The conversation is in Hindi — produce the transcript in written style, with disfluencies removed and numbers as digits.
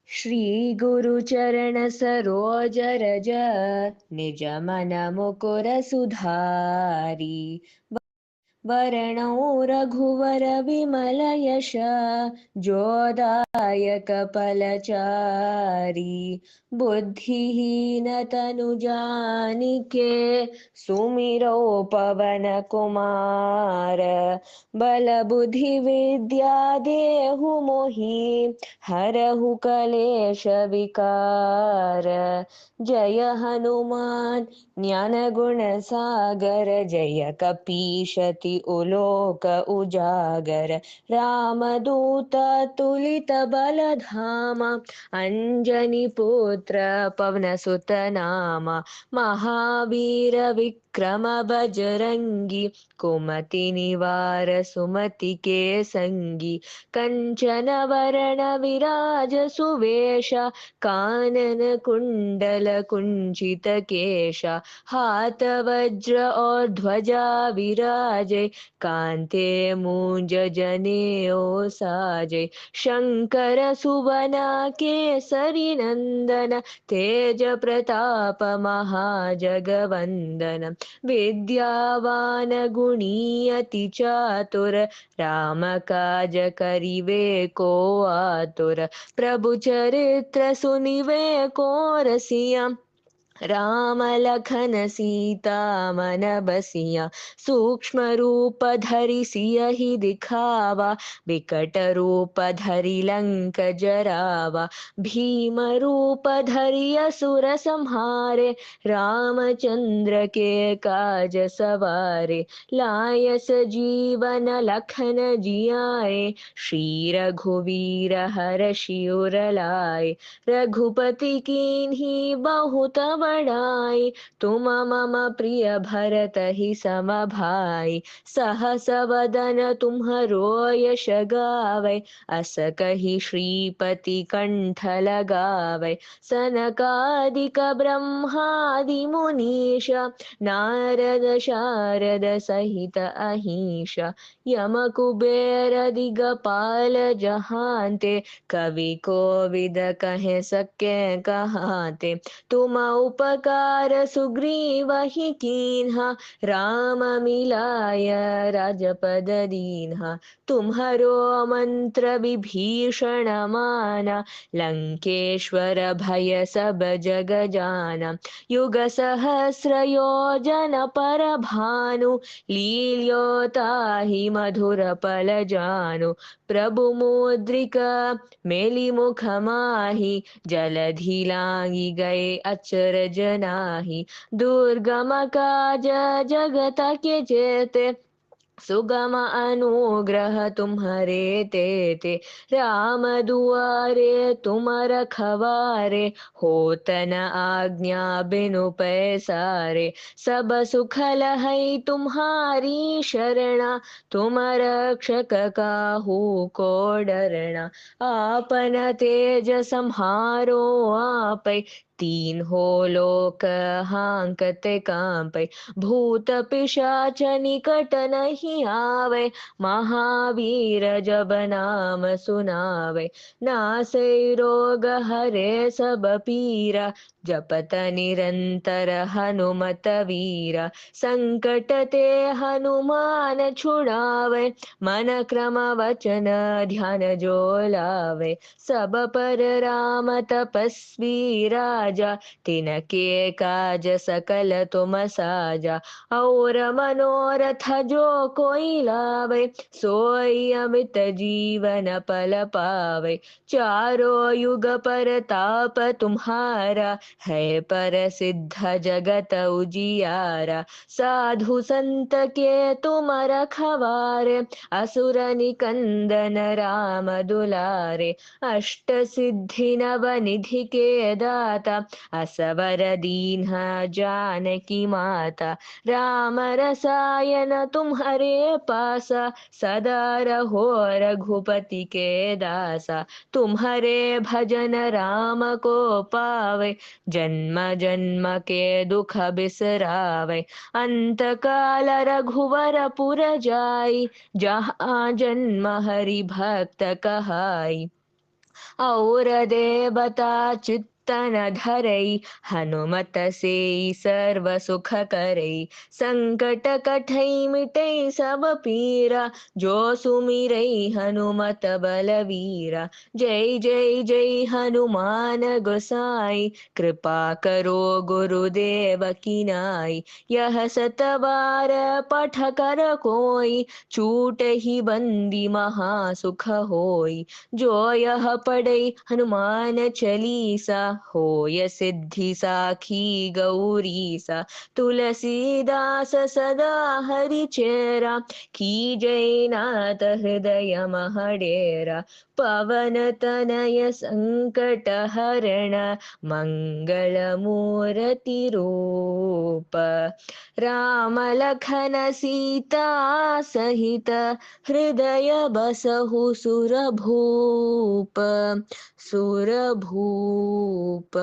श्री गुरु चरण सरोज रज निज मन मुकुर सुधारी। वरणौ रघुवर विमल यश जोदायक फलचारी। बुद्धिहीन तनु जानिके सुमिरौ पवन कुमार। बल बुद्धि विद्या देहु मोहि हरहु कलेश विकार। जय हनुमान ज्ञान गुण सागर जय कपीशति उलोक उजागर। रामदूत तुलित बलधामा अंजनी पुत्र पवन सुत नामा। महावीर विक्रम बजरंगी कुमति निवार सुमति के संगी। कंचन वरण विराज सुवेश कानन कुंडल कुंचित केशा। हाथ वज्र और ध्वजा विराजे कांते मूंज जनेऊ साजे। शंकर सुवन केसरी नंदन तेज प्रताप महाजगवंदन। विद्यावान गुणी अति चातुर राम काज करिवे को आतुर। प्रभु चरित्र सुनिवे को रसिया राम लखन सीता मन बसिया। सूक्ष्म रूप धरि सियहि दिखावा विकट रूप धरि लंक जरावा। भीम रूप धरि असुर संहारे रामचंद्र के काज सवारे। लाय सजीवन लखन जियाए श्री रघुवीर हर्षि उर लाए। रघुपति कीन्ही बहुत बड़ाई तुम मम प्रिय भरत ही सम भाई। सहस वदन तुम्हरो यश गावै अस कहि श्रीपति कंठ लगावै। सनकादिक ब्रह्मादि मुनीश नारद शारद सहित अहिष। यम कुबेर दिगपाल जहांते कवि कोविद कहे सके कहाते। तुम उपकार सुग्रीवहि कीन्हा राम मिलाय राजपद दीन्हा। तुम्हरो मंत्र विभीषण माना लंकेश्वर भय सब जग जाना। युग सहस्र योजन पर भानु लील्योताहि मधुर पल जानु। प्रभु मुद्रिका मेली मुख माहि जलधि लांघि गए अचरज नाही। दुर्गम काज जगत के जेते सुगम अनुग्रह तुम्हरे तेते। राम दुआरे तुम रखवारे होत न आज्ञा बिनु पैसारे। सब सुख लहै तुम्हारी शरणा तुम रक्षक काहू को डरना। आपन तेज सम्हारो आपै तीन हो लोक हांकते कांपै। भूत पिशाच निकट नहीं आवे महावीर जब नाम सुनावे। नासै रोग हरे सब पीरा जपत निरंतर हनुमत वीरा। संकट ते हनुमान छुड़ावे मन क्रम वचन ध्यान जो लावे। सब पर राम तपस्वी राजा तिनके काज सकल तुम साजा। और मनोरथ जो कोई लावे सोई अमित जीवन पल पावे। चारों युग पर ताप तुम्हारा है प्रसिद्ध जगत उजियारा। साधु संत के तुम रखवारे असुर निकंदन राम दुलारे। अष्ट सिद्धि नव निधि के दाता असवर दीन्हा जानकी माता। राम रसायन तुम्हारे पासा सदा रहो रघुपति के दासा। तुम्हारे भजन राम को पावे जन्म जन्म के दुख बिसरावे। अंत काल रघुवर पुर जाई जहाँ जन्म हरि भक्त कहाई। और देवता चित्तन धरई, हनुमत से सर्व सुख करई। संकट कटई मिटई सब पीरा, जो सुमिरई हनुमत बलवीरा। जय जय जय हनुमान गोसाई, कृपा करो गुरुदेव की नाई। यह सत बार पठ कर कोई, छूट ही बंदी महा सुख होई। जो यह पढ़ै हनुमान चालीसा, होय सिद्धि साखी गौरीसा। तुलसीदास सदा हरिचेरा, की जय नाथ हृदय महडेरा। पवन तनय संकट हरण, मंगल मूर्ति रूप। राम लखन सीता सहित, हृदय बसहु सुरभूप सुरभूप।